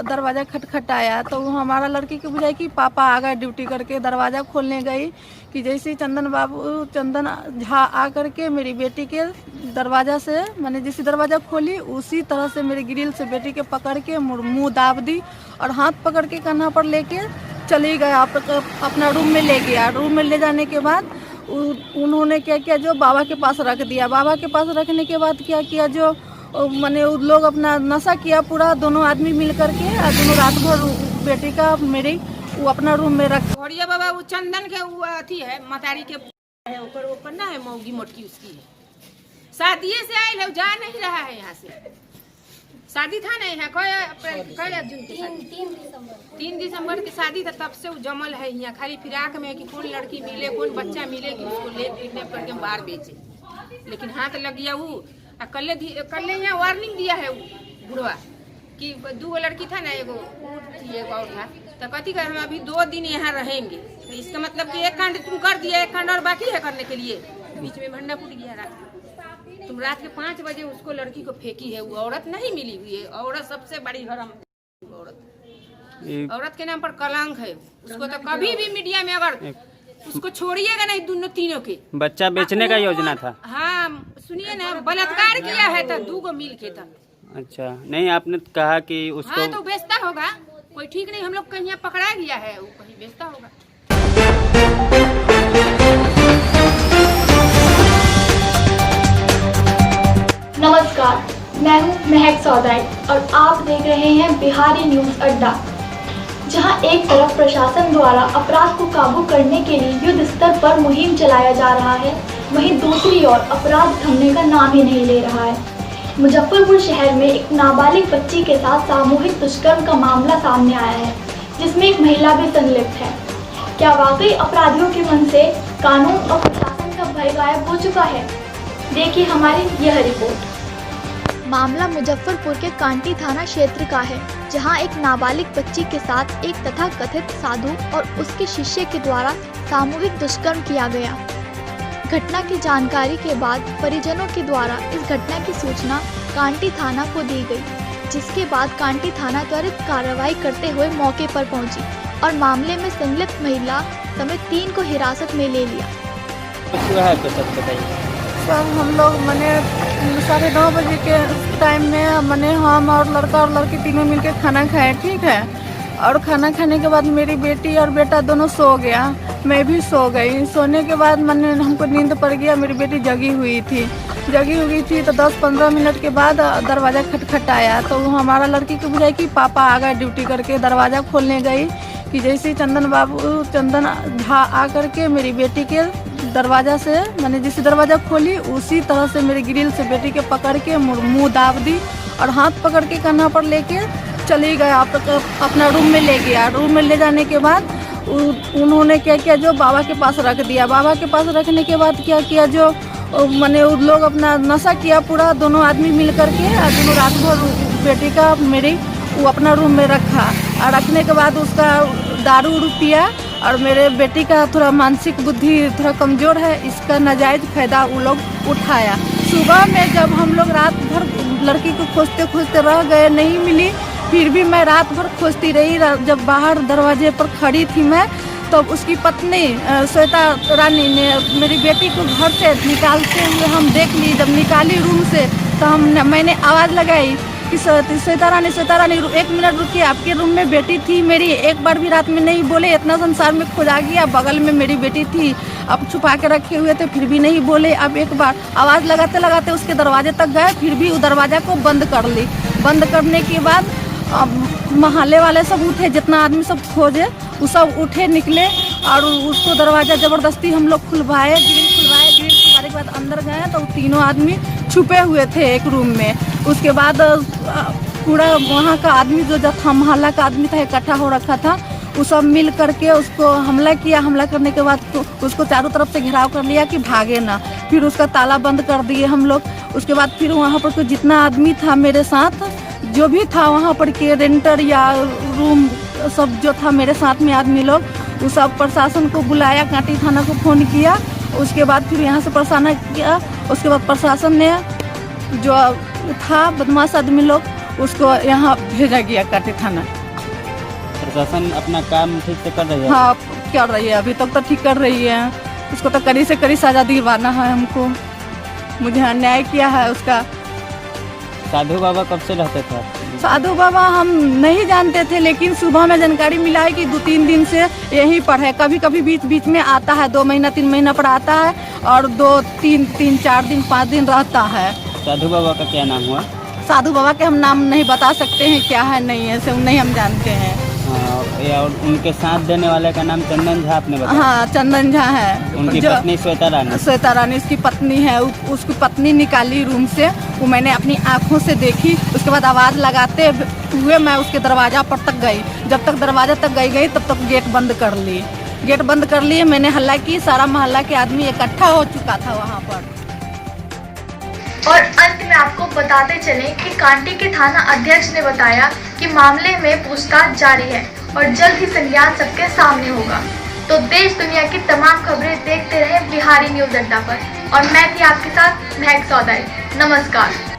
दरवाज़ा खटखटाया तो वो हमारा लड़की की बुझाई कि पापा आ गए ड्यूटी करके। दरवाज़ा खोलने गई कि जैसे चंदन झा आ करके मेरी बेटी के दरवाज़ा से मैंने जैसे दरवाज़ा खोली उसी तरह से मेरे ग्रिल से बेटी के पकड़ के मुंह दाब दी और हाथ पकड़ के कान्हा पर लेके चली गया, अपना रूम में ले गया। रूम में ले जाने के बाद उन्होंने क्या किया, जो बाबा के पास रख दिया। बाबा के पास रखने के बाद क्या किया, जो मैंने लोग अपना नशा किया पूरा, दोनों आदमी मिल करके दोनों रात भर बेटी का मेरी वो अपना रूम में रख। और बाबा वो चंदन के वो अथी है मतारी के है ऊपर ना है मौगी मोटकी उसकी है, शादिये से आयल है, जा नहीं रहा है यहाँ से। शादी था ना यहाँ जून के 3 दिसंबर की शादी था, तब से वो जमल है यहाँ खाली फिराक में कि कौन लड़की मिले कौन बच्चा मिले कि उसको ले किडनैप करके बाहर बेचे। लेकिन हाथ लग गया वो। कल यहाँ वार्निंग दिया है बुढ़वा कि 2 लड़की था ना, एगो और था, तो कथी का हम अभी 2 दिन यहाँ रहेंगे। तो इसका मतलब कि एक कांड तुम कर दिया, एक कांड और बाकी है करने के लिए। बीच में भंडा फूट गया रात। तुम रात के 5 बजे उसको लड़की को फेंकी है, वो औरत नहीं मिली हुई है। औरत सबसे बड़ी हराम औरत के नाम पर कलंक है। उसको तो कभी भी मीडिया में अगर उसको छोड़िएगा नहीं, दोनों तीनों के बच्चा बेचने का योजना था। हाँ सुनिए ना, बलात्कार किया है था 2 मिल के था। अच्छा नहीं, आपने कहा कि उसको हाँ तो बेचता होगा कोई, ठीक नहीं, हम लोग कहीं यहाँ पकड़ा गया है, वो कहीं बेचता होगा। नमस्कार, मैं हूँ महक सौदाई और आप देख रहे हैं बिहारी न्यूज़ अड्डा, जहां एक तरफ प्रशासन द्वारा अपराध को काबू करने के लिए युद्ध स्तर पर मुहिम चलाया जा रहा है, वहीं दूसरी ओर अपराध थमने का नाम ही नहीं ले रहा है। मुजफ्फरपुर शहर में एक नाबालिग बच्ची के साथ सामूहिक दुष्कर्म का मामला सामने आया है, जिसमें एक महिला भी संलिप्त है। क्या वाकई अपराधियों के मन से कानून और प्रशासन का भय गायब हो चुका है? देखिए हमारी यह रिपोर्ट। मामला मुजफ्फरपुर के कांटी थाना क्षेत्र का है, जहां एक नाबालिग बच्ची के साथ एक तथाकथित साधु और उसके शिष्य के द्वारा सामूहिक दुष्कर्म किया गया। घटना की जानकारी के बाद परिजनों के द्वारा इस घटना की सूचना कांटी थाना को दी गई, जिसके बाद कांटी थाना त्वरित कार्रवाई करते हुए मौके पर पहुंची और मामले में संलिप्त महिला समेत 3 को हिरासत में ले लिया। सर हम लोग मैंने 9:30 बजे के टाइम में मैंने हम और लड़का और लड़की तीनों मिलकर खाना खाए, ठीक है। और खाना खाने के बाद मेरी बेटी और बेटा दोनों सो गया, मैं भी सो गई। सोने के बाद मैंने हमको नींद पड़ गया, मेरी बेटी जगी हुई थी तो 10-15 मिनट के बाद दरवाज़ा खटखटाया तो वो हमारा लड़की की बुझाई कि पापा आ गए ड्यूटी करके। दरवाज़ा खोलने गई कि जैसे चंदन झा आ करके मेरी बेटी के दरवाज़ा से मैंने जैसे दरवाज़ा खोली उसी तरह से मेरे ग्रिल से बेटी के पकड़ के मुंह दाब दी और हाथ पकड़ के कान्हा पर लेके चली गया, अपना रूम में ले गया। रूम में ले जाने के बाद उन्होंने क्या किया, जो बाबा के पास रख दिया। बाबा के पास रखने के बाद क्या किया, जो मैंने लोग अपना नशा किया पूरा, दोनों आदमी मिल करके दोनों रात भर बेटी का मेरी वो अपना रूम में रखा और रखने के बाद उसका दारू पिया और मेरे बेटी का थोड़ा मानसिक बुद्धि थोड़ा कमज़ोर है, इसका नाजायज़ फ़ायदा वो लोग उठाया। सुबह में जब हम लोग रात भर लड़की को खोजते खोजते रह गए, नहीं मिली, फिर भी मैं रात भर खोजती रही। जब बाहर दरवाजे पर खड़ी थी मैं, तो उसकी पत्नी श्वेता रानी ने मेरी बेटी को घर से निकालते हुए हम देख ली। जब निकाली रूम से तो मैंने आवाज़ लगाई कि श्वेता रानी 1 मिनट रुकिए, आपके रूम में बेटी थी मेरी। एक बार भी रात में नहीं बोले, इतना संसार में खोजा गया, बगल में मेरी बेटी थी, अब छुपा के रखे हुए थे, फिर भी नहीं बोले। अब एक बार आवाज़ लगाते लगाते उसके दरवाजे तक गए, फिर भी वो दरवाज़ा को बंद कर ली। बंद करने के बाद मोहल्ले वाले सब उठे, जितना आदमी सब खोजे वो सब उठे निकले और उसको दरवाज़ा ज़बरदस्ती हम लोग खुलवाए, ग्रिल खुलवाने के बाद अंदर गए तो 3 आदमी छुपे हुए थे एक रूम में। उसके बाद पूरा वहाँ का आदमी जो था, मोहल्ला का आदमी था, इकट्ठा हो रखा था, वो सब मिल करके उसको हमला किया। हमला करने के बाद उसको चारों तरफ से घेराव कर लिया कि भागे ना। फिर उसका ताला बंद कर दिए हम लोग। उसके बाद फिर वहाँ पर जितना आदमी था मेरे साथ, जो भी था वहाँ पर के रेंटर या रूम सब जो था मेरे साथ में आदमी लोग, वो सब प्रशासन को बुलाया, कांटी थाना को फ़ोन किया। उसके बाद फिर यहाँ से प्रशासन किया। उसके बाद प्रशासन ने जो था बदमाश आदमी लोग उसको यहाँ भेजा गया काटी थाना। प्रशासन अपना काम ठीक से कर रही है? हाँ कर रही है, अभी तक तो ठीक कर रही है। उसको तो कड़ी से कड़ी सजा दिलवाना है हमको, मुझे अन्याय किया है उसका। साधु बाबा कब से रहते थे? साधु बाबा हम नहीं जानते थे, लेकिन सुबह में जानकारी मिला है कि 2-3 दिन से यहीं पर है। कभी कभी बीच बीच में आता है, 2 महीना 3 महीना पर आता है और 2-3-4 दिन 5 दिन रहता है। साधु बाबा का क्या नाम हुआ? साधु बाबा के हम नाम नहीं बता सकते हैं, क्या है नहीं है, सब नहीं हम जानते हैं। और उनके साथ देने वाले का नाम चंदन झा आपने बताया? हाँ चंदन झा है। उनकी पत्नी श्वेता रानी? श्वेता रानी उसकी पत्नी है। उसकी पत्नी निकाली रूम से, वो मैंने अपनी आंखों से देखी। उसके बाद आवाज़ लगाते हुए मैं उसके दरवाजा पर तक गई। जब तक दरवाजा तक गई तब तक गेट बंद कर ली। गेट बंद कर लिए, मैंने हल्ला की, सारा मोहल्ला के आदमी इकट्ठा हो चुका था वहाँ पर। और अंत में आपको बताते चलें कि कांटी के थाना अध्यक्ष ने बताया कि मामले में पूछताछ जारी है और जल्द ही संज्ञान सबके सामने होगा। तो देश दुनिया की तमाम खबरें देखते रहें बिहारी न्यूज अड्डा पर। और मैं थी आपके साथ महक सौदाई। नमस्कार।